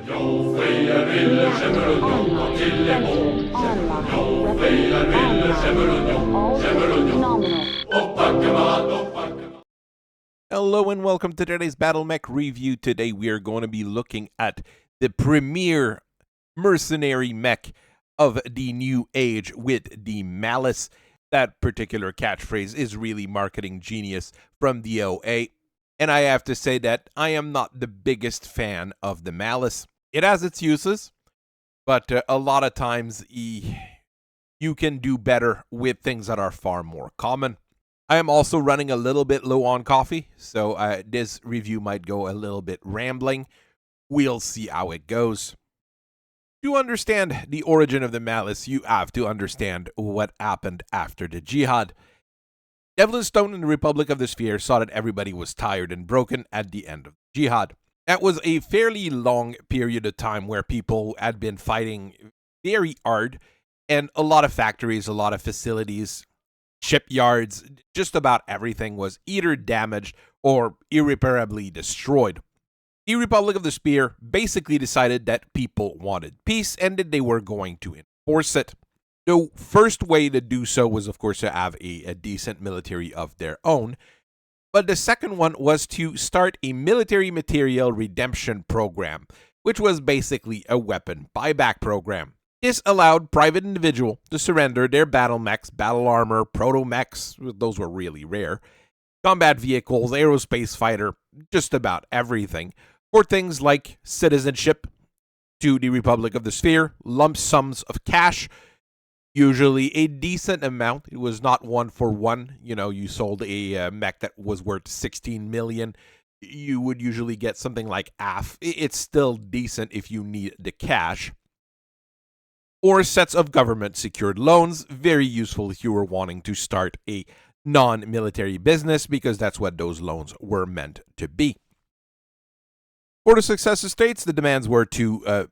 Hello and welcome to today's Battle Mech review. Today we are going to be looking at the premier mercenary mech of the new age with the Malice. That particular catchphrase is really marketing genius from the OA. And I have to say that I am not the biggest fan of the Malice. It has its uses, but a lot of times you can do better with things that are far more common. I am also running a little bit low on coffee, so this review might go a little bit rambling. We'll see how it goes. To understand the origin of the Malice, you have to understand what happened after the Jihad. Devlin Stone and the Republic of the Sphere saw that everybody was tired and broken at the end of the Jihad. That was a fairly long period of time where people had been fighting very hard, and a lot of factories, a lot of facilities, shipyards, just about everything was either damaged or irreparably destroyed. The Republic of the Spear basically decided that people wanted peace and that they were going to enforce it. The first way to do so was, of course, to have a decent military of their own. But the second one was to start a military material redemption program, which was basically a weapon buyback program. This allowed private individual to surrender their battle mechs, battle armor, proto-mechs, those were really rare, combat vehicles, aerospace fighter, just about everything, for things like citizenship to the Republic of the Sphere, lump sums of cash, usually a decent amount. It was not one for one. You know, you sold a mech that was worth 16 million. You would usually get something like half. It's still decent if you need the cash. Or sets of government-secured loans, very useful if you were wanting to start a non-military business, because that's what those loans were meant to be. For the successor states, the demands were to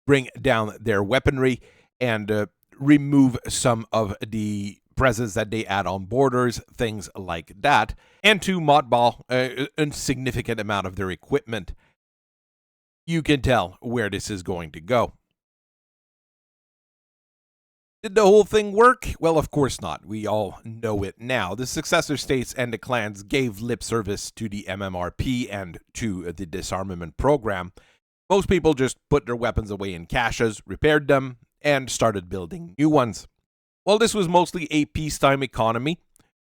bring down their weaponry and remove some of the presence that they had on borders, things like that, and to mothball a significant amount of their equipment. You can tell where this is going to go. Did the whole thing work? Well, of course not. We all know it now. The successor states and the clans gave lip service to the MMRP and to the disarmament program. Most people just put their weapons away in caches, repaired them, and started building new ones. Well, this was mostly a peacetime economy,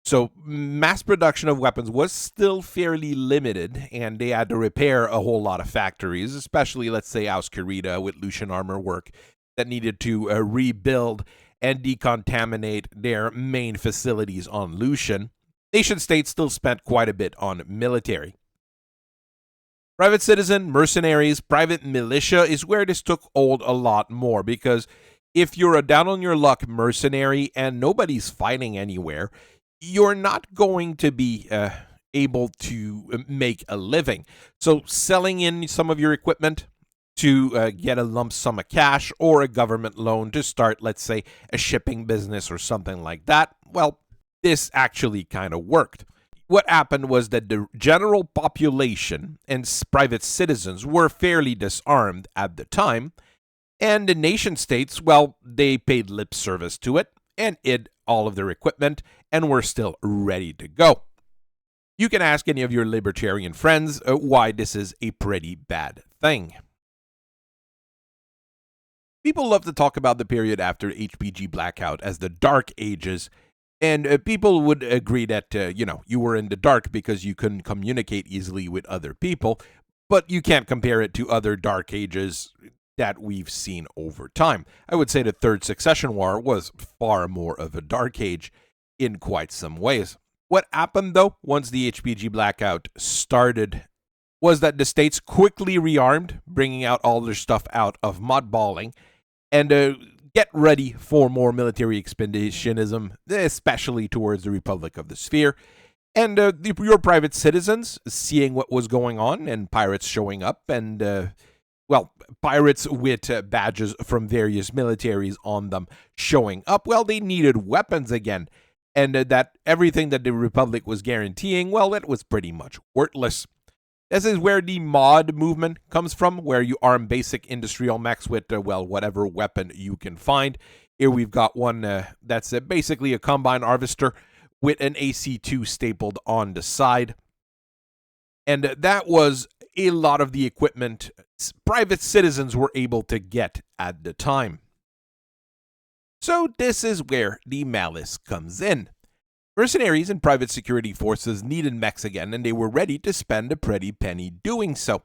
so mass production of weapons was still fairly limited, and they had to repair a whole lot of factories, especially, let's say, Auskerita with Lucian armor work, that needed to rebuild and decontaminate their main facilities on Lucian. Nation states still spent quite a bit on military. Private citizen, mercenaries, private militia is where this took hold a lot more, because if you're a down on your luck mercenary and nobody's fighting anywhere, you're not going to be able to make a living. So selling in some of your equipment to get a lump sum of cash or a government loan to start, let's say, a shipping business or something like that, well, this actually kind of worked. What happened was that the general population and private citizens were fairly disarmed at the time, and the nation states, well, they paid lip service to it and hid all of their equipment and were still ready to go. You can ask any of your libertarian friends why this is a pretty bad thing. People love to talk about the period after HPG blackout as the Dark Ages, and people would agree that, you were in the dark because you couldn't communicate easily with other people, but you can't compare it to other Dark Ages that we've seen over time. I would say the Third Succession War was far more of a Dark Age in quite some ways. What happened, though, once the HPG blackout started, was that the states quickly rearmed, bringing out all their stuff out of mothballing, and get ready for more military expeditionism, especially towards the Republic of the Sphere. And your private citizens, seeing what was going on, and pirates showing up, and, pirates with badges from various militaries on them showing up, well, they needed weapons again. And that everything that the Republic was guaranteeing, well, it was pretty much worthless. This is where the mod movement comes from, where you arm basic industrial mechs with, well, whatever weapon you can find. Here we've got one that's basically a combine harvester with an AC2 stapled on the side. And that was a lot of the equipment private citizens were able to get at the time. So this is where the Malice comes in. Mercenaries and private security forces needed mechs again, and they were ready to spend a pretty penny doing so.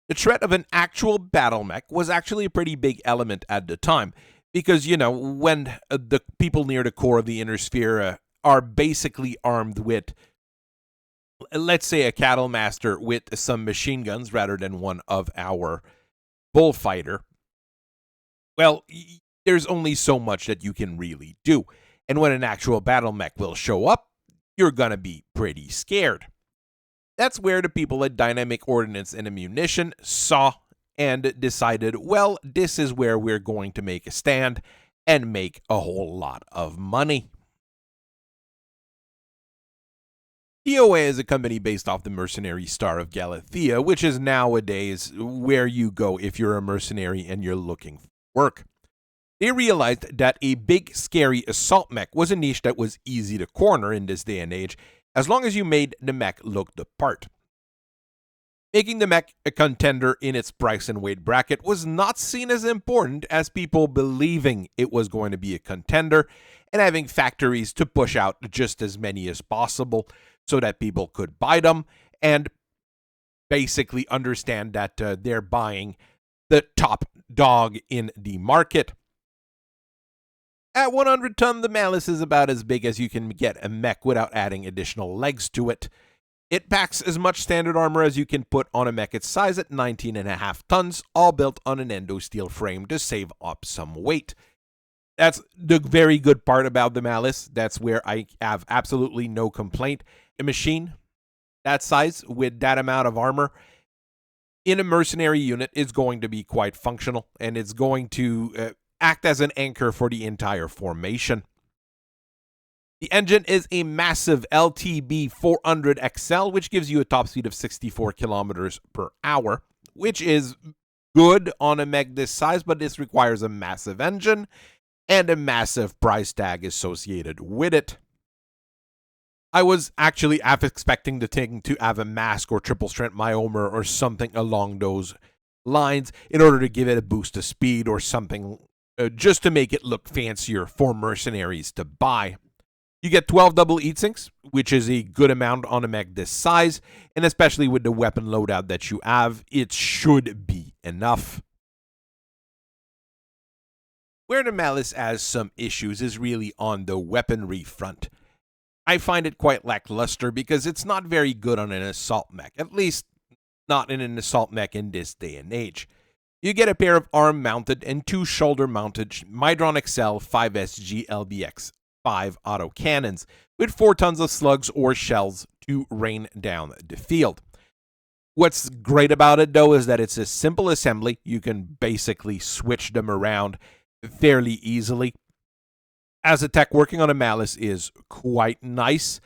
The threat of an actual battle mech was actually a pretty big element at the time, because, you know, when the people near the core of the inner sphere are basically armed with, let's say, a cattle master with some machine guns rather than one of our bullfighter, well, there's only so much that you can really do. And when an actual battle mech will show up, you're gonna be pretty scared. That's where the people at Dynamic Ordnance and Ammunition saw and decided, well, this is where we're going to make a stand and make a whole lot of money. DOA is a company based off the mercenary star of Galathea, which is nowadays where you go if you're a mercenary and you're looking for work. They realized that a big, scary assault mech was a niche that was easy to corner in this day and age, as long as you made the mech look the part. Making the mech a contender in its price and weight bracket was not seen as important as people believing it was going to be a contender and having factories to push out just as many as possible so that people could buy them and basically understand that they're buying the top dog in the market. At 100 ton, the Malice is about as big as you can get a mech without adding additional legs to it. It packs as much standard armor as you can put on a mech its size at 19.5 tons, all built on an endo steel frame to save up some weight. That's the very good part about the Malice. That's where I have absolutely no complaint. A machine that size with that amount of armor in a mercenary unit is going to be quite functional, and it's going to act as an anchor for the entire formation. The engine is a massive LTB 400 XL, which gives you a top speed of 64 kilometers per hour, which is good on a mech this size, but this requires a massive engine and a massive price tag associated with it. I was actually half expecting the thing to have a mask or triple strength myomer or something along those lines in order to give it a boost of speed or something just to make it look fancier for mercenaries to buy. You get 12 double heat sinks, which is a good amount on a mech this size, and especially with the weapon loadout that you have, it should be enough. Where the Malice has some issues is really on the weaponry front. I find it quite lackluster because it's not very good on an assault mech, at least not in an assault mech in this day and age. You get a pair of arm-mounted and 2 shoulder-mounted Midron XL 5SG LBX 5 autocannons with 4 tons of slugs or shells to rain down the field. What's great about it, though, is that it's a simple assembly. You can basically switch them around fairly easily. As a tech, working on a Malice is quite nice.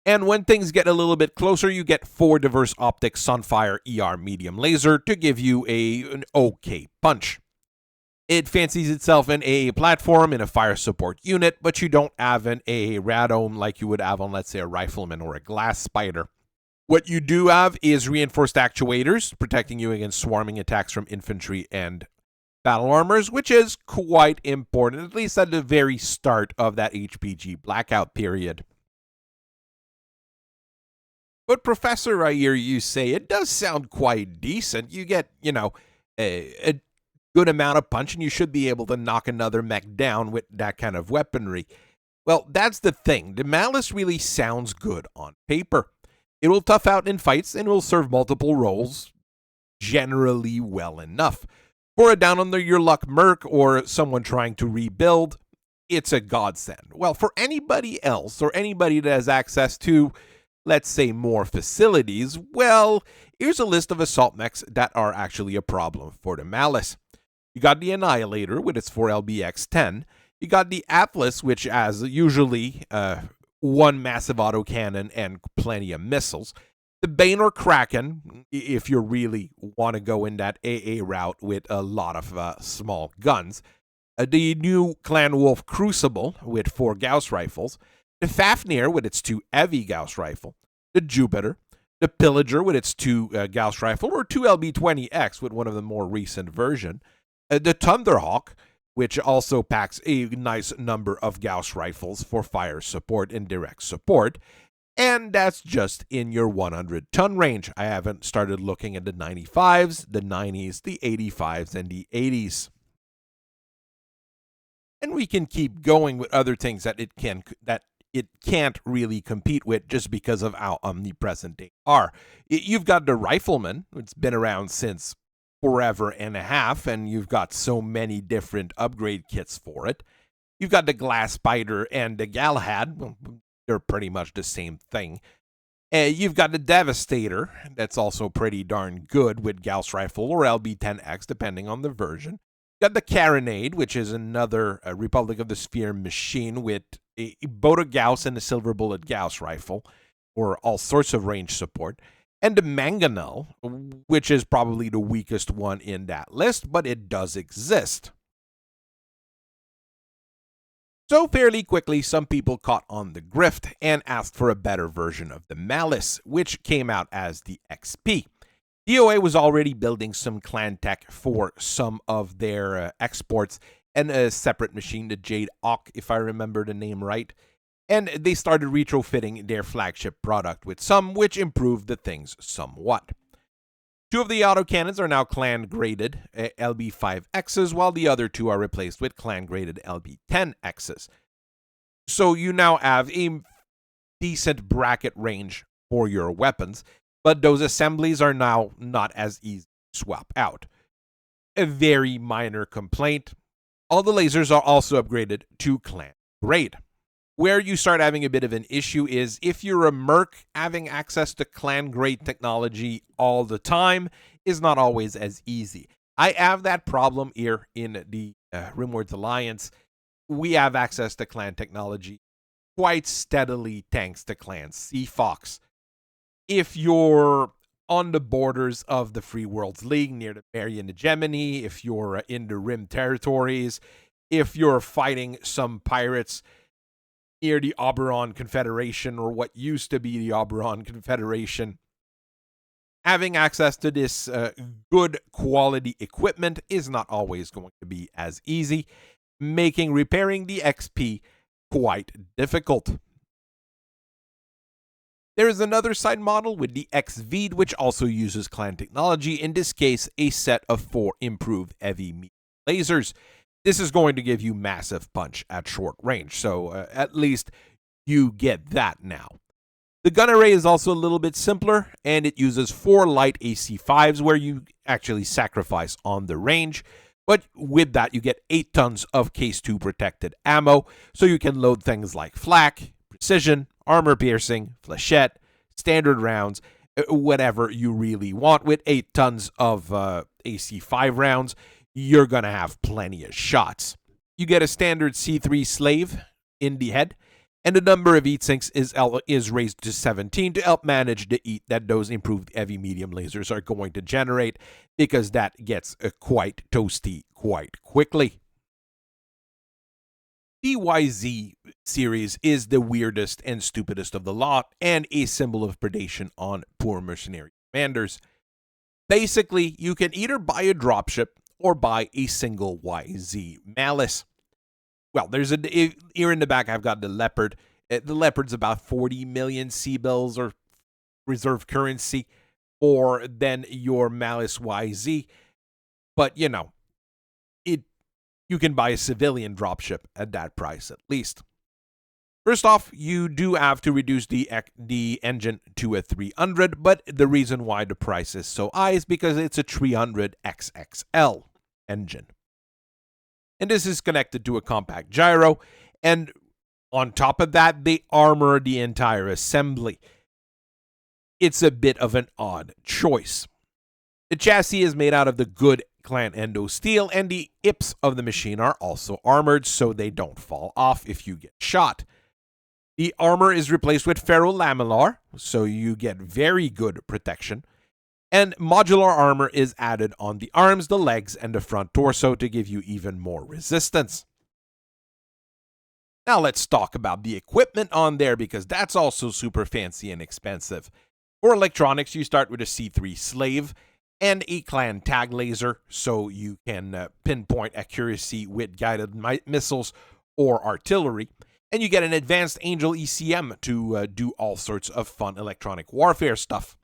And when things get a little bit closer, you get 4 diverse optics Sunfire ER medium laser to give you an okay punch. It fancies itself an AA platform in a fire support unit, but you don't have an AA radome like you would have on, let's say, a rifleman or a glass spider. What you do have is reinforced actuators, protecting you against swarming attacks from infantry and battle armors, which is quite important, at least at the very start of that HPG blackout period. But Professor, I hear you say, it does sound quite decent. You get, a good amount of punch, and you should be able to knock another mech down with that kind of weaponry. Well, that's the thing. The Malice really sounds good on paper. It will tough out in fights and will serve multiple roles generally well enough. For a down under your luck merc or someone trying to rebuild, it's a godsend. Well, for anybody else or anybody that has access to, let's say, more facilities, well, here's a list of assault mechs that are actually a problem for the Malice. You got the Annihilator with its 4LBX-10. You got the Atlas, which has usually one massive autocannon and plenty of missiles. The Bane or Kraken, if you really want to go in that AA route with a lot of small guns. The new Clan Wolf Crucible with 4 Gauss rifles. The Fafnir with its 2 heavy Gauss rifle. The Jupiter. The Pillager with its 2 Gauss rifle, or 2 LB-20X with one of the more recent version. The Thunderhawk, which also packs a nice number of Gauss rifles for fire support and direct support. And that's just in your 100-ton range. I haven't started looking at the 95s, the 90s, the 85s, and the 80s. And we can keep going with other things that it can't really compete with just because of how omnipresent they are. You've got the Rifleman, it's been around since forever and a half, and you've got so many different upgrade kits for it. You've got the Glass Spider and the Galahad. Well, they're pretty much the same thing. You've got the Devastator, that's also pretty darn good with Gauss Rifle or LB-10X, depending on the version. Got the Carronade, which is another Republic of the Sphere machine with both a Gauss and a Silver Bullet Gauss rifle, or all sorts of range support. And the Mangonel, which is probably the weakest one in that list, but it does exist. So fairly quickly, some people caught on the grift and asked for a better version of the Malice, which came out as the XP. DOA was already building some clan tech for some of their exports and a separate machine, the Jade Hawk, if I remember the name right. And they started retrofitting their flagship product with some, which improved the things somewhat. 2 of the autocannons are now clan-graded LB-5Xs, while the other 2 are replaced with clan-graded LB-10Xs. So you now have a decent bracket range for your weapons, but those assemblies are now not as easy to swap out. A very minor complaint, all the lasers are also upgraded to clan grade. Where you start having a bit of an issue is if you're a merc, having access to clan grade technology all the time is not always as easy. I have that problem here in the Rimworld Alliance. We have access to clan technology quite steadily thanks to Clan Seafox. If you're on the borders of the Free Worlds League near the Marian Hegemony, if you're in the Rim territories, if you're fighting some pirates near the Oberon Confederation, or what used to be the Oberon Confederation, having access to this good quality equipment is not always going to be as easy, making repairing the XP quite difficult. There is another side model with the XV, which also uses clan technology, in this case a set of 4 improved heavy medium lasers. This is going to give you massive punch at short range, so at least you get that now. The gun array is also a little bit simpler, and it uses 4 light AC5s where you actually sacrifice on the range, but with that you get 8 tons of Case 2 protected ammo, so you can load things like flak, precision, armor piercing, flechette, standard rounds, whatever you really want. With 8 tons of AC5 rounds, you're going to have plenty of shots. You get a standard C3 slave in the head, and the number of heat sinks is raised to 17 to help manage the heat that those improved heavy medium lasers are going to generate, because that gets quite toasty quite quickly. The YZ series is the weirdest and stupidest of the lot, and a symbol of predation on poor mercenary commanders. Basically, you can either buy a dropship or buy a single YZ Malice. Well, there's here in the back, I've got the Leopard. The Leopard's about 40 million C-bills or reserve currency, or then your Malice YZ. But, you know, you can buy a civilian dropship at that price at least. First off, you do have to reduce the engine to a 300, but the reason why the price is so high is because it's a 300 XXL engine. And this is connected to a compact gyro, and on top of that, they armor the entire assembly. It's a bit of an odd choice. The chassis is made out of the good Clan Endo steel, and the hips of the machine are also armored so they don't fall off if you get shot. The armor is replaced with ferrolamellar, so you get very good protection. And modular armor is added on the arms, the legs, and the front torso to give you even more resistance. Now let's talk about the equipment on there, because that's also super fancy and expensive. For electronics, you start with a C3 Slave and a clan tag laser, so you can pinpoint accuracy with guided missiles or artillery. And you get an advanced Angel ECM to do all sorts of fun electronic warfare stuff.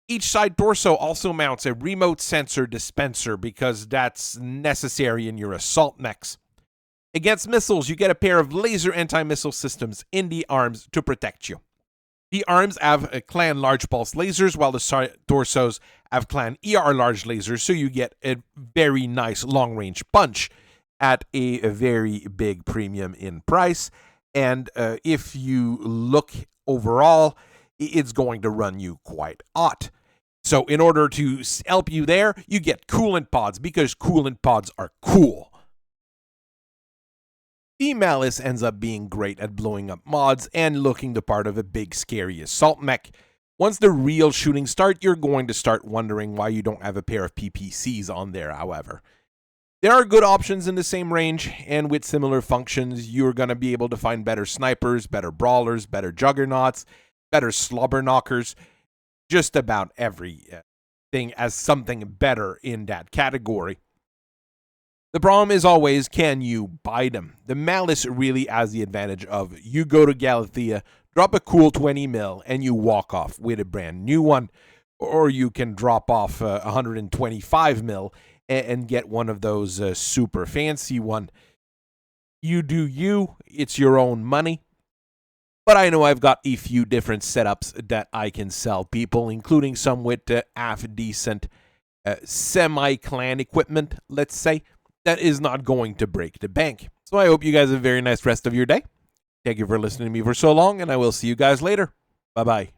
Each side torso also mounts a remote sensor dispenser, because that's necessary in your assault mechs. Against missiles, you get a pair of laser anti-missile systems in the arms to protect you. The arms have clan large pulse lasers, while the side torsos have clan ER large lasers, so you get a very nice long-range punch at a very big premium in price. And if you look overall, it's going to run you quite hot. So in order to help you there, you get coolant pods, because coolant pods are cool. The Malice ends up being great at blowing up mods and looking the part of a big scary assault mech. Once the real shooting starts, you're going to start wondering why you don't have a pair of PPCs on there, however. There are good options in the same range, and with similar functions, you're going to be able to find better snipers, better brawlers, better juggernauts, better slobber knockers, just about everything as something better in that category. The problem is always, can you buy them? The Malice really has the advantage of you go to Galathea, drop a cool 20 mil, and you walk off with a brand new one. Or you can drop off 125 mil and get one of those super fancy one. You do you, it's your own money. But I know I've got a few different setups that I can sell people, including some with half-decent semi-clan equipment, let's say, that is not going to break the bank. So I hope you guys have a very nice rest of your day. Thank you for listening to me for so long, and I will see you guys later. Bye-bye.